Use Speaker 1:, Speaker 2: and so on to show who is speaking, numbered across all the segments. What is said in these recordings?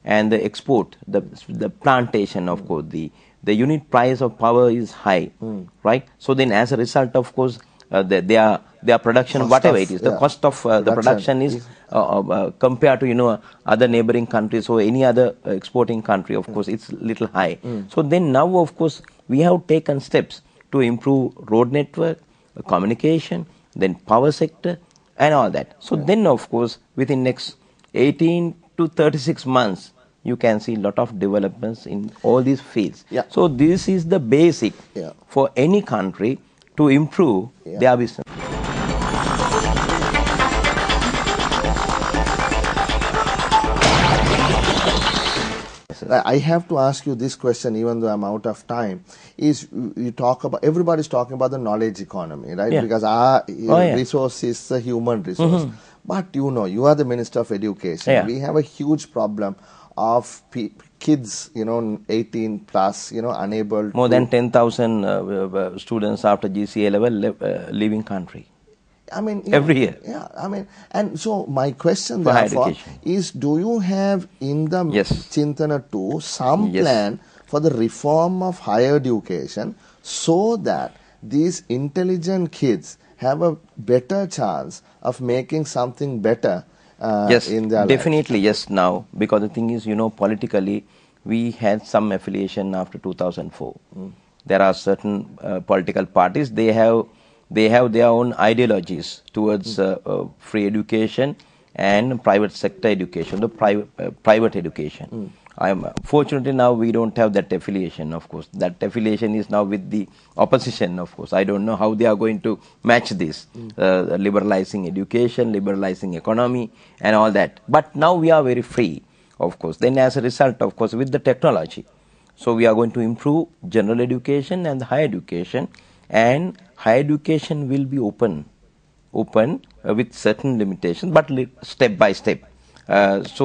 Speaker 1: and the export, the plantation, of course, the unit price of power is high, right? So then, as a result, of course, their production, cost whatever it is, the cost of the production is compared to other neighboring countries or any other exporting country, of course, it's little high. So then now, of course, we have taken steps to improve road network, communication, then power sector, and all that. So then, of course, within next 18 to 36 months, you can see a lot of developments in all these fields. So this is the basic for any country to improve their business.
Speaker 2: I have to ask you this question, even though I'm out of time. Is you talk about, everybody's talking about the knowledge economy, right? Because our resource is a human resource. But you are the Minister of Education. We have a huge problem of kids, 18 plus, unable
Speaker 1: more than 10,000 students after GCA level leaving country.
Speaker 2: I mean,
Speaker 1: every year.
Speaker 2: Yeah, I mean, and so my question therefore is, do you have in the Chintana 2 some plan for the reform of higher education so that these intelligent kids have a better chance of making something better in their
Speaker 1: definitely
Speaker 2: lives?
Speaker 1: Yes, now, because the thing is, politically, we had some affiliation after 2004. There are certain political parties, they have their own ideologies towards free education and private sector education, the private education. Fortunately now we don't have that affiliation, of course. That affiliation is now with the opposition, of course. I don't know how they are going to match this, liberalizing education, liberalizing economy and all that. But now we are very free, of course. Then as a result, of course, with the technology. So we are going to improve general education and higher education, and higher education will be open with certain limitations, but step by step. As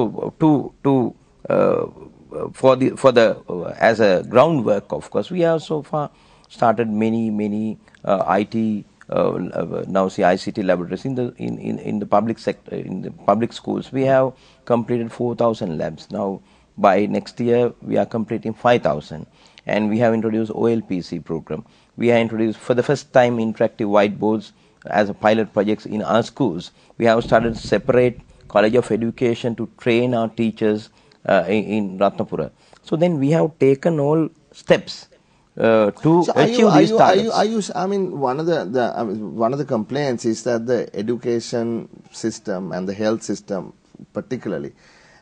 Speaker 1: a groundwork, of course, we have so far started many IT now see ICT laboratories in the public sector, in the public schools. We have completed 4,000 labs. Now by next year we are completing 5,000, and we have introduced OLPC program. We have introduced for the first time interactive whiteboards as a pilot projects in our schools. We have started separate College of Education to train our teachers in Ratnapura. So then we have taken all steps to achieve these targets.
Speaker 2: I mean, one of the complaints is that the education system and the health system particularly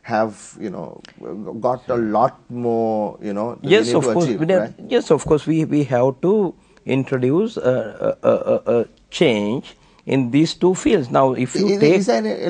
Speaker 2: have got a lot more
Speaker 1: yes, of course,
Speaker 2: right?
Speaker 1: Yes, of course, we have to introduce a change in these two fields. Now if you take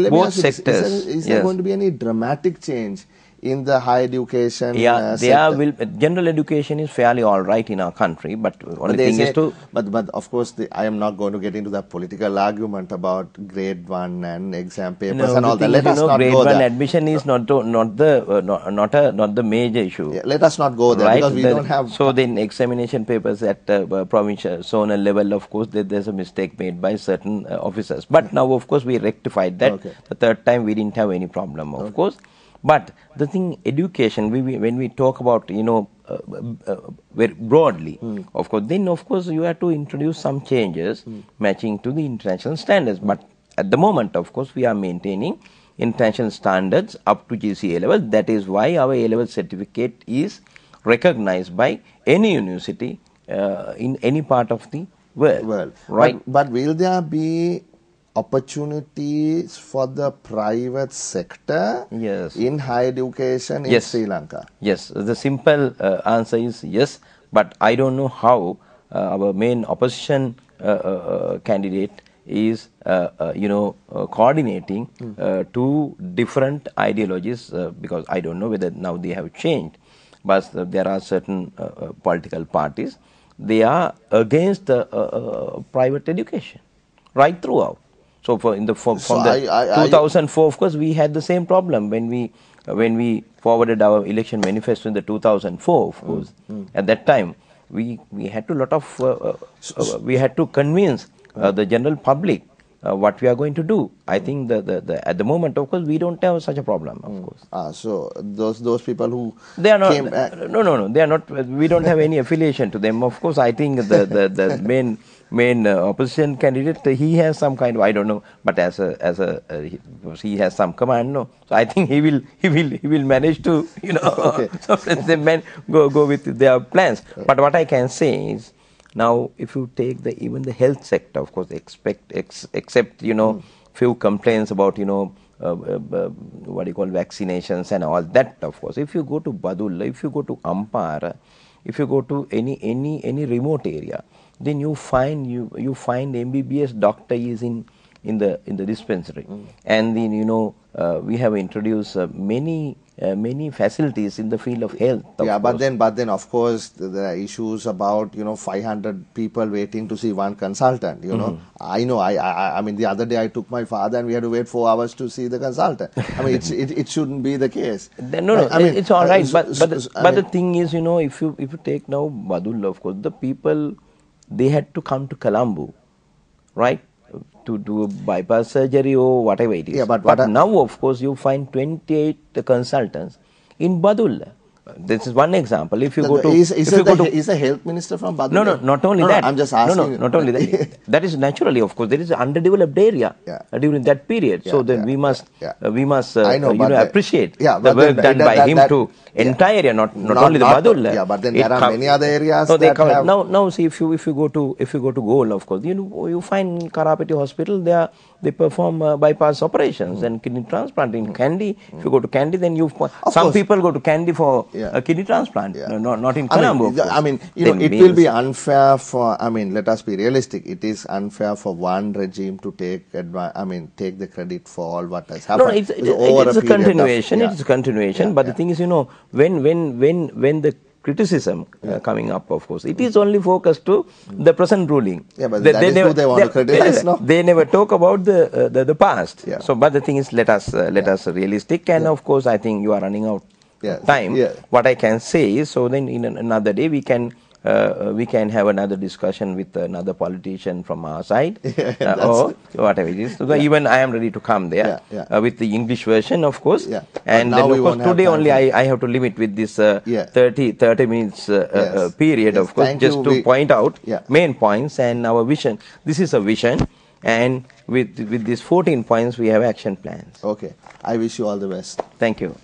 Speaker 1: both sectors,
Speaker 2: is there going to be any dramatic change in the higher education
Speaker 1: general education is fairly all right in our country, but only thing is to...
Speaker 2: But of course, I am not going to get into that political argument about grade 1 and exam papers and all that. Let us not
Speaker 1: grade
Speaker 2: go
Speaker 1: 1
Speaker 2: there.
Speaker 1: admission is not the major issue.
Speaker 2: Yeah, let us not go there, because we don't have...
Speaker 1: So then examination papers at provincial zonal level, of course, there's a mistake made by certain officers. But now, of course, we rectified that. The third time we didn't have any problem, of course. But the thing, education, when we talk about, very broadly, of course, then of course you have to introduce some changes matching to the international standards. But at the moment, of course, we are maintaining international standards up to GCA level. That is why our A-level certificate is recognized by any university in any part of the world. Right?
Speaker 2: But will there be opportunities for the private sector in higher education in Sri Lanka?
Speaker 1: Yes, the simple answer is yes, but I don't know how our main opposition candidate is coordinating two different ideologies, because I don't know whether now they have changed, but there are certain political parties, they are against private education right throughout. So from the 2004, of course, we had the same problem when we forwarded our election manifesto in the 2004. Of course, at that time we had to we had to convince the general public what we are going to do. I think at the moment, of course, we don't have such a problem, of course.
Speaker 2: So those people who
Speaker 1: they are not,
Speaker 2: came back.
Speaker 1: No, they are not. We don't have any affiliation to them. Of course, I think the main opposition candidate, he has some kind of, I don't know, but he has some command, no. So I think he will manage to,
Speaker 2: Okay.
Speaker 1: so let them go with their plans. But what I can say is, now if you take even the health sector, of course, except few complaints about what you call vaccinations and all that, of course. If you go to Badulla, if you go to Ampara, if you go to any remote area, then you find MBBS doctor is in the dispensary, and then we have introduced many facilities in the field of health.
Speaker 2: But then of course there are issues about 500 people waiting to see one consultant. I know. I mean, the other day I took my father and we had to wait 4 hours to see the consultant. I mean, it shouldn't be the case.
Speaker 1: No, I mean, it's all right. But the thing is, if you take now Badulla, of course, the people, they had to come to Colombo, right, to do a bypass surgery or whatever it is. But now, of course, you find 28 consultants in Badulla. This is one example. If you go to...
Speaker 2: Is the health minister from Badulla?
Speaker 1: No, not only that.
Speaker 2: I'm just asking.
Speaker 1: No, not only that. That is naturally, of course, there is an underdeveloped area during that period. So then we must appreciate the work done by him to entire area, not only the Badulla.
Speaker 2: Yeah, but then there are many other areas
Speaker 1: that have... Now see, if you go to Goal, of course, you find Karapeti Hospital, they perform bypass operations and kidney transplant. In Kandy, if you go to Kandy, then some people go to Kandy for a kidney transplant, not in Colombo.
Speaker 2: I mean, it will be unfair for, let us be realistic, it is unfair for one regime to take the credit for all what has happened.
Speaker 1: No, it's a continuation. It's a continuation. But the thing is, when the criticism coming up, of course, it is only focused to the present ruling.
Speaker 2: Yeah, but that is who they want to criticize, no?
Speaker 1: They never talk about the past. Yeah. So, but the thing is, let us realistic, and of course, I think you are running out time. Yeah. What I can say is, so then in another day we can have another discussion with another politician from our side, or whatever it is. So even I am ready to come there with the English version, of course. Yeah. And then, of course, today only I have to limit with this 30 minutes period, of course, just to point out main points and our vision. This is a vision, and with these 14 points we have action plans.
Speaker 2: Okay. I wish you all the best.
Speaker 1: Thank you.